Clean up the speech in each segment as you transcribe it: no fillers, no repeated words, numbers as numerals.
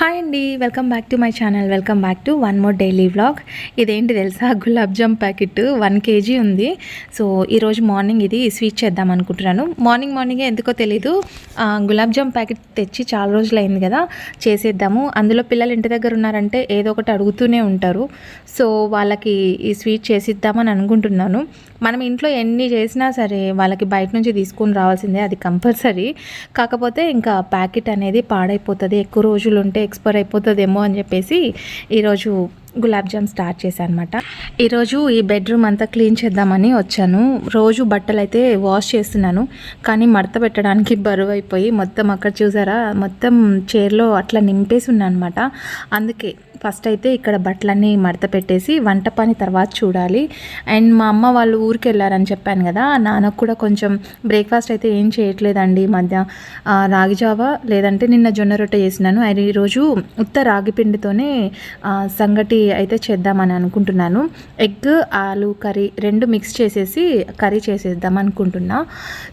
Hi అండి, welcome back to my channel. Welcome back to one more daily vlog. ఇదేంటి తెలుసా, gulab jam packet 1 kg ఉంది. So ఈరోజు morning ఇది స్వీట్ చేద్దాం అనుకుంటున్నాను. మార్నింగే ఎందుకో తెలీదు, గులాబ్ జామ్ ప్యాకెట్ తెచ్చి చాలా రోజులు అయింది కదా, చేసేద్దాము. అందులో పిల్లలు ఇంటి దగ్గర ఉన్నారంటే ఏదో ఒకటి అడుగుతూనే ఉంటారు. సో వాళ్ళకి ఈ స్వీట్ చేసిద్దామని అనుకుంటున్నాను. మనం ఇంట్లో ఎన్ని చేసినా సరే వాళ్ళకి బయట నుంచి తీసుకొని రావాల్సిందే, అది కంపల్సరీ. కాకపోతే ఇంకా ప్యాకెట్ అనేది పాడైపోతుంది, ఎక్కువ రోజులు ఉంటే ఎక్స్పైర్ అయిపోతుందేమో అని చెప్పేసి ఈరోజు గులాబ్ జామ్ స్టార్ట్ చేశాను అనమాట. ఈరోజు ఈ బెడ్రూమ్ అంతా క్లీన్ చేద్దామని వచ్చాను. రోజు బట్టలు అయితే వాష్ చేస్తున్నాను, కానీ మడత పెట్టడానికి బరువు అయిపోయి మొత్తం అక్కడ చూసారా, మొత్తం చైర్లో అట్లా నింపేసి ఉన్నాను అనమాట. అందుకే ఫస్ట్ అయితే ఇక్కడ బట్టలన్నీ మడత పెట్టేసి వంట పని తర్వాత చూడాలి. అండ్ మా అమ్మ వాళ్ళు ఊరికి వెళ్ళారని చెప్పాను కదా, నాన్నకు కూడా కొంచెం బ్రేక్ఫాస్ట్ అయితే ఏం చేయట్లేదండి ఈ మధ్య. రాగి జావా లేదంటే నిన్న జొన్న రొట్టె చేసినాను. అది ఈరోజు ఉత్త రాగి పిండితోనే సంగటి అయితే చేద్దామని అనుకుంటున్నాను. ఎగ్ ఆలు కర్రీ 2 మిక్స్ చేసేసి కర్రీ చేసేద్దాం అనుకుంటున్నా.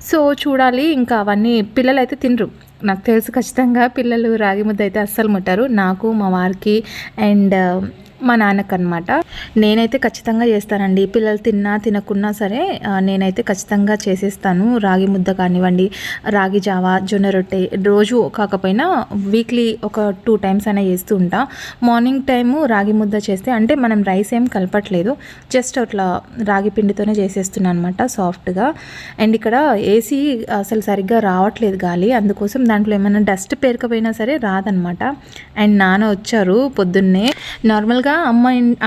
సో చూడాలి. ఇంకా అవన్నీ పిల్లలు అయితే తినరు, నాకు తెలుసు. ఖచ్చితంగా పిల్లలు రాగి ముద్ద అయితే అస్సలు ముట్టారు, నాకు, మా వారికి అండ్ మా నాన్నకు అనమాట. నేనైతే ఖచ్చితంగా చేస్తానండి, పిల్లలు తిన్నా తినకున్నా సరే నేనైతే ఖచ్చితంగా చేసేస్తాను. రాగి ముద్ద కానివ్వండి, రాగి జావా, జొన్న రొట్టె రోజు కాకపోయినా వీక్లీ ఒక 2 times అయినా చేస్తూ ఉంటా. మార్నింగ్ టైము రాగి ముద్ద చేస్తే, అంటే మనం రైస్ ఏం కలపట్లేదు, జస్ట్ అట్లా రాగి పిండితోనే చేసేస్తున్నాను అనమాట సాఫ్ట్గా. అండ్ ఇక్కడ ఏసీ అసలు సరిగ్గా రావట్లేదు గాలి, అందుకోసం దాంట్లో ఏమైనా డస్ట్ పేరుకపోయినా సరే రాదనమాట. అండ్ నాన్న వచ్చారు పొద్దున్నే. నార్మల్గా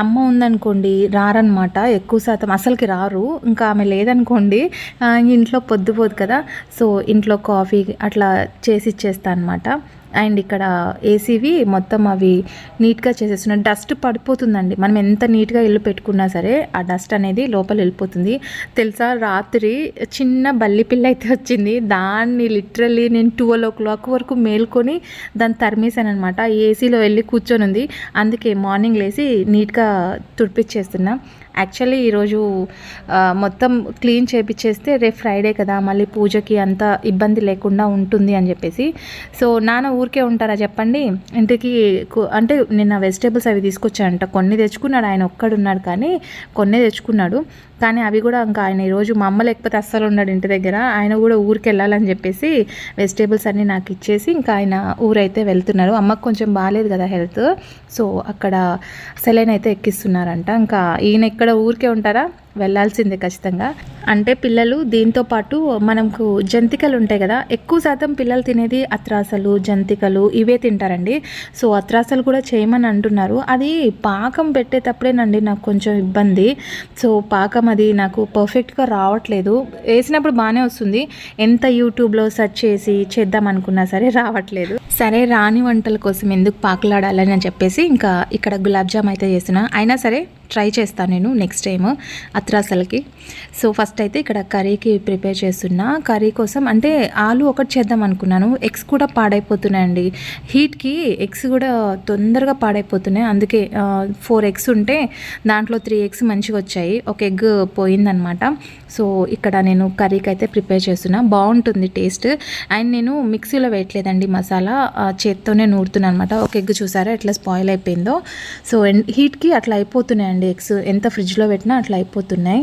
అమ్మ ఉందనుకోండి రారనమాట, ఎక్కువ శాతం అసలుకి రారు. ఇంకా ఆమె లేదనుకోండి ఇంట్లో పొద్దుపోదు కదా, సో ఇంట్లో కాఫీ అట్లా చేసి ఇచ్చేస్తా అనమాట. అండ్ ఇక్కడ ఏసీవి మొత్తం అవి నీట్గా చేసేస్తున్న, డస్ట్ పడిపోతుందండి. మనం ఎంత నీట్గా ఇల్లు పెట్టుకున్నా సరే ఆ డస్ట్ అనేది లోపల వెళ్ళిపోతుంది. తెలుసా, రాత్రి చిన్న బల్లి పిల్ల అయితే వచ్చింది, దాన్ని లిటరల్లీ నేను 12 o'clock వరకు మేల్కొని దాన్ని తరిమేశాను అనమాట. ఏసీలో వెళ్ళి కూర్చొని ఉంది, అందుకే మార్నింగ్ లేసి నీట్గా తుడిపిచ్చేస్తున్నా. యాక్చువల్లీ ఈరోజు మొత్తం క్లీన్ చేపించేస్తే రేపు ఫ్రైడే కదా, మళ్ళీ పూజకి అంత ఇబ్బంది లేకుండా ఉంటుంది అని చెప్పేసి. సో నాన్న ఊరికే ఉంటారా చెప్పండి, ఇంటికి అంటే నిన్న వెజిటేబుల్స్ అవి తీసుకొచ్చాడంట, కొన్ని తెచ్చుకున్నాడు, ఆయన ఒక్కడున్నాడు కానీ కొన్ని తెచ్చుకున్నాడు. కానీ అవి కూడా ఇంకా ఆయన ఈరోజు మా అమ్మ లేకపోతే అస్సలు ఉన్నాడు ఇంటి దగ్గర, ఆయన కూడా ఊరికి వెళ్ళాలని చెప్పేసి వెజిటేబుల్స్ అన్నీ నాకు ఇచ్చేసి ఇంకా ఆయన ఊరైతే వెళ్తున్నారు. అమ్మకు కొంచెం బాగాలేదు కదా హెల్త్, సో అక్కడ సెలైన్ అయితే ఎక్కిస్తున్నారంట. ఇంకా ఈయన ఇక్కడ ఊరికే ఉంటారా, వెళ్ళాల్సిందే ఖచ్చితంగా. అంటే పిల్లలు దీంతో పాటు మనకు జంతికలు ఉంటాయి కదా, ఎక్కువ శాతం పిల్లలు తినేది అత్రాసలు, జంతికలు ఇవే తింటారండి. సో అత్రాసలు కూడా చేయమని అంటున్నారు. అది పాకం పెట్టేటప్పుడేనండి నాకు కొంచెం ఇబ్బంది. సో పాకం అది నాకు పర్ఫెక్ట్గా రావట్లేదు, వేసినప్పుడు బాగానే వస్తుంది, ఎంత యూట్యూబ్లో సెర్చ్ చేసి చేద్దాం అనుకున్నా సరే రావట్లేదు. సరే రాని వంటల కోసం ఎందుకు పాకులాడాలని అని చెప్పేసి ఇంకా ఇక్కడ గులాబ్ జామ్ అయితే చేస్తున్నా. అయినా సరే ట్రై చేస్తాను నేను నెక్స్ట్ టైం అత్రాసలకి. సో ఫస్ట్ అయితే ఇక్కడ కర్రీకి ప్రిపేర్ చేస్తున్నా. కర్రీ కోసం అంటే ఆలు ఒకటి చేద్దాం అనుకున్నాను, ఎగ్స్ కూడా పాడైపోతున్నాయండి హీట్కి, ఎగ్స్ కూడా తొందరగా పాడైపోతున్నాయి. అందుకే 4 eggs ఉంటే దాంట్లో 3 eggs మంచిగా వచ్చాయి, ఒక ఎగ్ పోయిందనమాట. సో ఇక్కడ నేను కర్రీకి అయితే ప్రిపేర్ చేస్తున్నా, బాగుంటుంది టేస్ట్. అండ్ నేను మిక్సీలో వేయట్లేదండి మసాలా, చేత్తోనే నూరుతున్నాను అనమాట. ఒక ఎగ్ చూసారా ఎట్లా స్పాయిల్ అయిపోయిందో. సో హీట్కి అట్లా అయిపోతున్నాయండి ఎగ్స్, ఎంత ఫ్రిడ్జ్లో పెట్టినా అట్లా అయిపోతున్నాయి.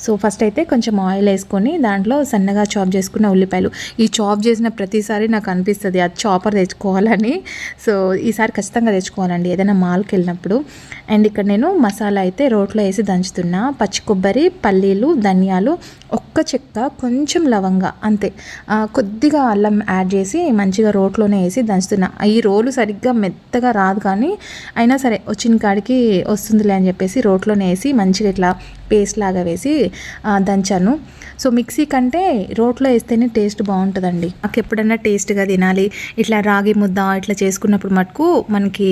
సో ఫస్ట్ అయితే కొంచెం ఆయిల్ వేసుకొని దాంట్లో సన్నగా చాప్ చేసుకున్న ఉల్లిపాయలు, ఈ చాప్ చేసిన ప్రతిసారి నాకు అనిపిస్తుంది అది చాపర్ తెచ్చుకోవాలని. సో ఈసారి ఖచ్చితంగా తెచ్చుకోవాలండి ఏదైనా మాల్కి వెళ్ళినప్పుడు. అండ్ ఇక్కడ నేను మసాలా అయితే రోట్లో వేసి దంచుతున్నా. పచ్చి కొబ్బరి, పల్లీలు, ధనియాలు, ఒక్క చెక్క, కొంచెం లవంగా, అంతే. కొద్దిగా అల్లం యాడ్ చేసి మంచిగా రోట్లోనే వేసి దంచుతున్నా. ఈ రోలు సరిగ్గా మెత్తగా రాదు కానీ అయినా సరే వచ్చిన కాడికి వస్తుందిలే అని చెప్పేసి రోట్లోనే వేసి మంచిగా ఇట్లా పేస్ట్ లాగా వేసి దంచాను. సో మిక్సీ కంటే రోట్లో వేస్తేనే టేస్ట్ బాగుంటుందండి. నాకు ఎప్పుడైనా టేస్ట్గా తినాలి, ఇట్లా రాగి ముద్ద ఇట్లా చేసుకున్నప్పుడు మటుకు మనకి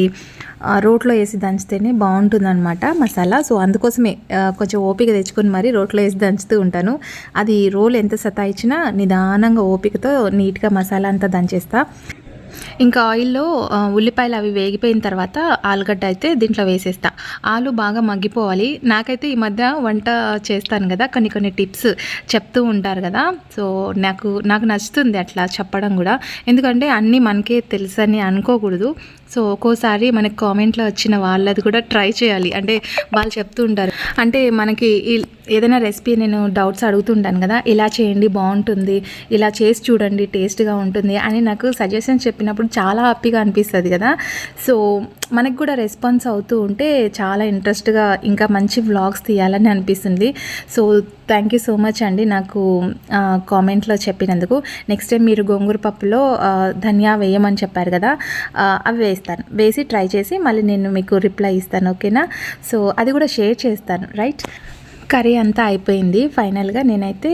రోట్లో వేసి దంచితేనే బాగుంటుందన్నమాట మసాలా. సో అందుకోసమే కొంచెం ఓపిక తెచ్చుకొని మరి రోట్లో వేసి దంచుతూ ఉంటాను. అది రోల్ ఎంత సతాయించినా నిదానంగా ఓపికతో నీట్గా మసాలా అంతా దంచేస్తా. ఇంకా ఆయిల్లో ఉల్లిపాయలు అవి వేగిపోయిన తర్వాత ఆలుగడ్డ అయితే దీంట్లో వేసేస్తా. ఆలు బాగా మగ్గిపోవాలి. నాకైతే ఈ మధ్య వంట చేస్తాను కదా, కొన్ని టిప్స్ చెప్తూ ఉంటారు కదా, సో నాకు నచ్చుతుంది అట్లా చెప్పడం కూడా. ఎందుకంటే అన్నీ మనకే తెలుసని అనుకోకూడదు. సో ఒక్కోసారి మనకి కామెంట్లో వచ్చిన వాళ్ళది కూడా ట్రై చేయాలి. అంటే వాళ్ళు చెప్తూ ఉంటారు, అంటే మనకి ఏదైనా రెసిపీ నేను డౌట్స్ అడుగుతుంటాను కదా, ఇలా చేయండి బాగుంటుంది, ఇలా చేసి చూడండి టేస్ట్గా ఉంటుంది అని నాకు సజెషన్స్ చెప్పినప్పుడు చాలా హ్యాపీగా అనిపిస్తుంది కదా. సో మనకు కూడా రెస్పాన్స్ అవుతూ ఉంటే చాలా ఇంట్రెస్ట్గా ఇంకా మంచి వ్లాగ్స్ తీయాలని అనిపిస్తుంది. So thank you so much అండి నాకు కామెంట్లో చెప్పినందుకు. నెక్స్ట్ టైం మీరు గోంగూర పప్పులో ధనియా వేయమని చెప్పారు కదా, అవి వేసి ట్రై చేసి మళ్ళీ నేను మీకు రిప్లై ఇస్తాను, ఓకేనా. సో అది కూడా షేర్ చేస్తాను, రైట్. కర్రీ అంతా అయిపోయింది. ఫైనల్గా నేనైతే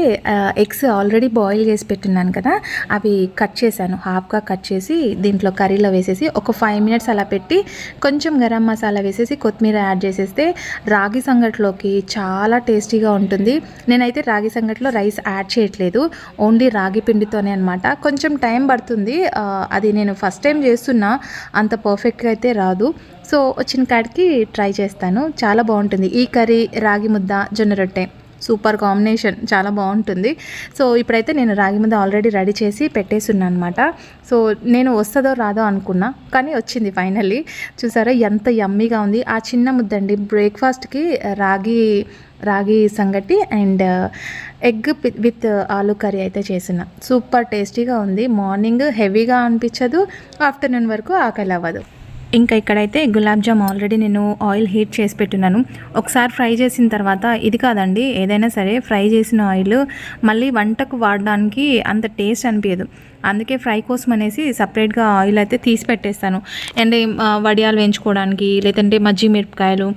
ఎగ్స్ ఆల్రెడీ బాయిల్ చేసి పెట్టున్నాను కదా, అవి కట్ చేశాను, హాఫ్గా కట్ చేసి దీంట్లో కర్రీలో వేసేసి ఒక 5 మినిట్స్ అలా పెట్టి కొంచెం గరం మసాలా వేసేసి కొత్తిమీర యాడ్ చేసేస్తే రాగి సంగట్లోకి చాలా టేస్టీగా ఉంటుంది. నేనైతే రాగి సంగట్లో రైస్ యాడ్ చేయట్లేదు, ఓన్లీ రాగి పిండితోనే అనమాట. కొంచెం టైం పడుతుంది, అది నేను ఫస్ట్ టైం చేస్తున్నా, అంత పర్ఫెక్ట్గా అయితే రాదు. సో వచ్చిన కాడికి ట్రై చేస్తాను, చాలా బాగుంటుంది ఈ కర్రీ. రాగి ముద్ద జొన్న రొట్టె సూపర్ కాంబినేషన్, చాలా బాగుంటుంది. సో ఇప్పుడైతే నేను రాగి ముద్ద ఆల్రెడీ రెడీ చేసి పెట్టేస్తున్నాను అనమాట. సో నేను వస్తుందో రాదో అనుకున్నా, కానీ వచ్చింది ఫైనల్లీ. చూసారా ఎంత యమ్మీగా ఉంది. ఆ చిన్న ముద్ద అండి బ్రేక్ఫాస్ట్కి రాగి సంగటి అండ్ ఎగ్ విత్ ఆలు కర్రీ అయితే చేసిన, సూపర్ టేస్టీగా ఉంది. మార్నింగ్ హెవీగా అనిపించదు, ఆఫ్టర్నూన్ వరకు ఆకలి అవ్వదు. ఇంకా ఇక్కడైతే గులాబ్ జామ్ ఆల్రెడీ నేను ఆయిల్ హీట్ చేసి పెట్టున్నాను. ఒకసారి ఫ్రై చేసిన తర్వాత, ఇది కాదండి ఏదైనా సరే ఫ్రై చేసిన ఆయిల్ మళ్ళీ వంటకు వాడడానికి అంత టేస్ట్ అనిపించదు. అందుకే ఫ్రై కోసం అనేసి సపరేట్గా ఆయిల్ అయితే తీసి పెట్టేస్తాను. అండ్ వడియాలు వేయించుకోవడానికి, లేదంటే మజ్జి మిరపకాయలు,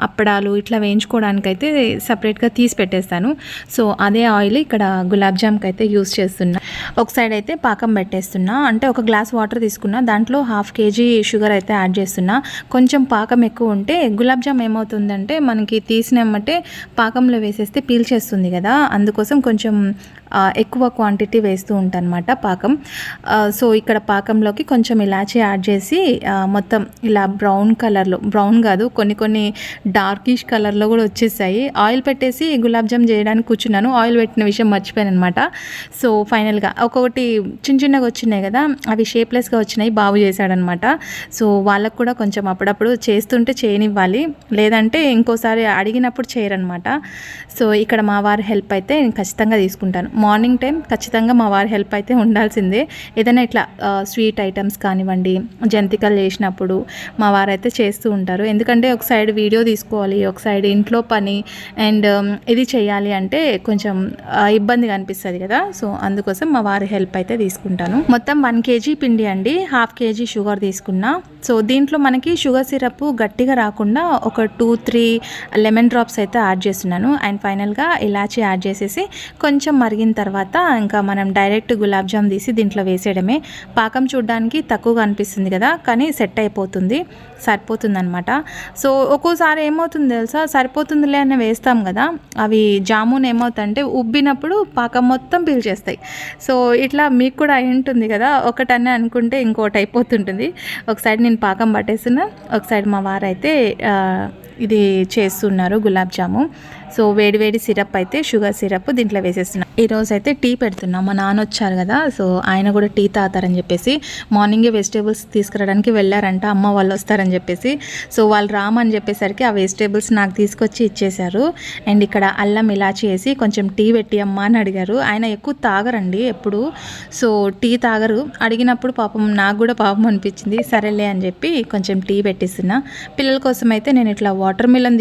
అప్పడాలు ఇట్లా వేయించుకోవడానికి అయితే సపరేట్గా తీసి పెట్టేస్తాను. సో అదే ఆయిల్ ఇక్కడ గులాబ్ జామ్కి అయితే యూస్ చేస్తున్నా. ఒక సైడ్ అయితే పాకం పెట్టేస్తున్నా, అంటే ఒక గ్లాస్ వాటర్ తీసుకున్నా, దాంట్లో 1/2 kg షుగర్ అయితే యాడ్ చేస్తున్నా. కొంచెం పాకం ఎక్కువ ఉంటే గులాబ్ జామ్ ఏమవుతుందంటే మనకి తీసినమ్మటే పాకంలో వేసేస్తే పీల్చేస్తుంది కదా, అందుకోసం కొంచెం ఎక్కువ క్వాంటిటీ వేస్తూ ఉంటాను అనమాట పాకం. సో ఇక్కడ పాకంలోకి కొంచెం ఇలాచీ యాడ్ చేసి మొత్తం ఇలా బ్రౌన్ కలర్లో, బ్రౌన్ కాదు కొన్ని డార్కిష్ కలర్లో కూడా వచ్చేసాయి. ఆయిల్ పెట్టేసి గులాబ్ జామ్ చేయడానికి కూర్చున్నాను, ఆయిల్ పెట్టిన విషయం మర్చిపోయాను అనమాట. సో ఫైనల్గా ఒక్కొక్కటి చిన్నగా వచ్చినాయి కదా, అవి షేప్లెస్గా వచ్చినాయి, బాగు చేశాడనమాట. సో వాళ్ళకు కూడా కొంచెం అప్పుడప్పుడు చేస్తుంటే చేయనివ్వాలి, లేదంటే ఇంకోసారి అడిగినప్పుడు చేయరనమాట. సో ఇక్కడ మా వారి హెల్ప్ అయితే నేను ఖచ్చితంగా తీసుకుంటాను. మార్నింగ్ టైం ఖచ్చితంగా మా వారి హెల్ప్ అయితే ఉండాల్సిందే. ఏదైనా ఇట్లా స్వీట్ ఐటమ్స్ కానివ్వండి, జంతికలు చేసినప్పుడు మా వారు అయితే చేస్తూ ఉంటారు. ఎందుకంటే ఒక సైడ్ వీడియో తీసుకోవాలి, ఒక సైడ్ ఇంట్లో పని అండ్ ఇది చేయాలి అంటే కొంచెం ఇబ్బందిగా అనిపిస్తుంది కదా. సో అందుకోసం మా వారి హెల్ప్ అయితే తీసుకుంటాను. మొత్తం 1 kg పిండి అండి, 1/2 kg షుగర్ తీసుకున్నా. సో దీంట్లో మనకి షుగర్ సిరప్ గట్టిగా రాకుండా ఒక 2-3 లెమన్ డ్రాప్స్ అయితే యాడ్ చేస్తున్నాను. అండ్ ఫైనల్గా ఇలాచీ యాడ్ చేసేసి కొంచెం మరిగిన తర్వాత ఇంకా మనం డైరెక్ట్ గులాబ్ జామ్ తీసి దీంట్లో వేసేయడమే. పాకం చూడడానికి తక్కువగా అనిపిస్తుంది కదా, కానీ సెట్ అయిపోతుంది, సరిపోతుంది అనమాట. సో ఒక్కోసారి ఏమవుతుంది తెలుసా, సరిపోతుందిలే అని వేస్తాం కదా, అవి జామున్ ఏమవుతుందంటే ఉబ్బినప్పుడు పాకం మొత్తం పీల్చేస్తాయి. సో ఇట్లా మీకు కూడా అయి ఉంటుంది కదా, ఒకటనే అనుకుంటే ఇంకోటి అయిపోతుంటుంది. ఒక సైడ్ నేను పాకం పట్టేస్తున్నా, ఒక సైడ్ మా వారైతే ఇది చేస్తున్నారు గులాబ్ జాము. సో వేడి సిరప్ అయితే షుగర్ సిరప్ దీంట్లో వేసేస్తున్నా. ఈరోజు అయితే టీ పెడుతున్నా, మా నాన్న వచ్చారు కదా, సో ఆయన కూడా టీ తాగుతారని చెప్పేసి మార్నింగే వెజిటేబుల్స్ తీసుకురావడానికి వెళ్ళారంట, అమ్మ వాళ్ళు వస్తారని చెప్పేసి. సో వాళ్ళు రామని చెప్పేసరికి ఆ వెజిటేబుల్స్ నాకు తీసుకొచ్చి ఇచ్చేశారు. అండ్ ఇక్కడ అల్లం ఇలాచి వేసి కొంచెం టీ పెట్టి అమ్మ అని అడిగారు. ఆయన ఎక్కువ తాగరండి ఎప్పుడు, సో టీ తాగరు. అడిగినప్పుడు పాపం నాకు కూడా పాపం అనిపించింది, సరేలే అని చెప్పి కొంచెం టీ పెట్టిస్తున్నా. పిల్లల కోసం అయితే నేను ఇట్లా వాటర్ మిలన్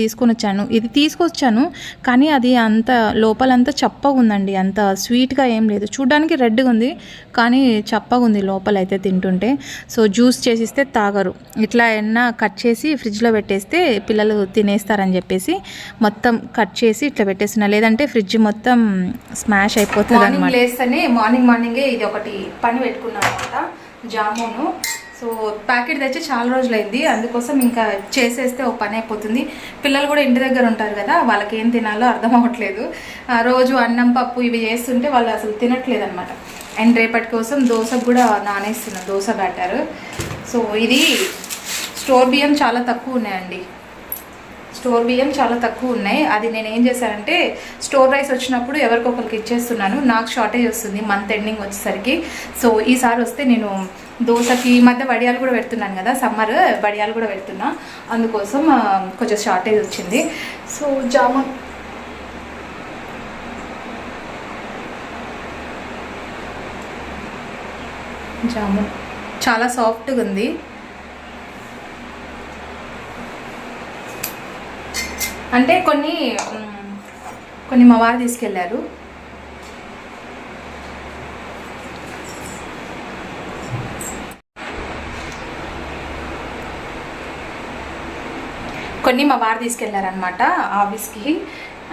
ఇది తీసుకొచ్చాను, కానీ అది అంత లోపలంతా చప్పగా ఉందండి, అంత స్వీట్గా ఏం లేదు. చూడడానికి రెడ్గా ఉంది కానీ చప్పగా ఉంది లోపలైతే తింటుంటే. సో జ్యూస్ చేసిస్తే తాగరు, ఇట్లా ఏమన్నా కట్ చేసి ఫ్రిడ్జ్లో పెట్టేస్తే పిల్లలు తినేస్తారని చెప్పేసి మొత్తం కట్ చేసి ఇట్లా పెట్టేస్తున్నా, లేదంటే ఫ్రిడ్జ్ మొత్తం స్మాష్ అయిపోతుంది అనమాట. లేస్తేనే మార్నింగే ఇది ఒకటి పని పెట్టుకున్నాను అనమాట, జామును. సో ప్యాకెట్ తెచ్చి చాలా రోజులైంది, అందుకోసం ఇంకా చేసేస్తే ఒక పని అయిపోతుంది. పిల్లలు కూడా ఇంటి దగ్గర ఉంటారు కదా, వాళ్ళకి ఏం తినాలో అర్థం అవ్వట్లేదు. రోజు అన్నం పప్పు ఇవి చేస్తుంటే వాళ్ళు అసలు తినట్లేదు అనమాట. అండ్ రేపటి కోసం దోశకు కూడా నానేస్తున్నాను, దోశ బ్యాటర్. సో ఇది స్టోర్ బియ్యం చాలా తక్కువ ఉన్నాయండి, స్టోర్ బియ్యం చాలా తక్కువ ఉన్నాయి. అది నేను ఏం చేశానంటే స్టోర్ రైస్ వచ్చినప్పుడు ఎవరికొకరికి ఇచ్చేస్తున్నాను, నాకు షార్టేజ్ వస్తుంది మంత్ ఎండింగ్ వచ్చేసరికి. సో ఈసారి వస్తే నేను దోశకి ఈ మధ్య వడియాలు కూడా పెడుతున్నాను కదా, సమ్మర్ వడియాలు కూడా పెడుతున్నా, అందుకోసం కొంచెం షార్టేజ్ వచ్చింది. సో జామున్ చాలా సాఫ్ట్గా ఉంది. అంటే కొన్ని మా వారు తీసుకెళ్ళారు. కొన్ని మా వారు తీసుకెళ్లారనమాట ఆఫీస్కి,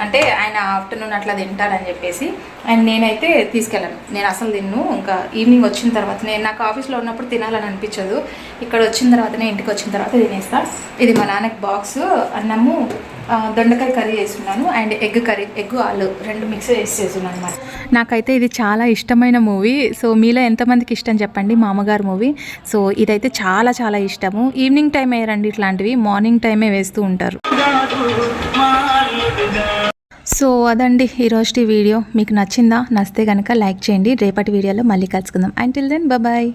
అంటే ఆయన ఆఫ్టర్నూన్ అట్లా తింటారని చెప్పేసి. అండ్ నేనైతే తీసుకెళ్ళాను, నేను అసలు తిన్ను. ఇంకా ఈవినింగ్ వచ్చిన తర్వాత, నాకు ఆఫీస్లో ఉన్నప్పుడు తినాలని అనిపించదు, ఇక్కడ వచ్చిన తర్వాతనే ఇంటికి వచ్చిన తర్వాత తినేస్తా. ఇది మా నాన్నకి బాక్స్, అన్నము దొండకాయ కర్రీ చేస్తున్నాను, అండ్ ఎగ్ ఆలు 2 మిక్స్ చేస్తున్నాను అనమాట. నాకైతే ఇది చాలా ఇష్టమైన మూవీ. సో మీలో ఎంతమందికి ఇష్టం చెప్పండి, మా అమ్మగారు మూవీ. సో ఇదైతే చాలా చాలా ఇష్టము. ఈవినింగ్ టైం వేయరండి ఇట్లాంటివి, మార్నింగ్ టైమే వేస్తూ ఉంటారు. సో అదండి ఈరోజు వీడియో. మీకు నచ్చిందా? నచ్చితే కనుక లైక్ చేయండి. రేపటి వీడియోలో మళ్ళీ కలుసుకుందాం. Until then bye.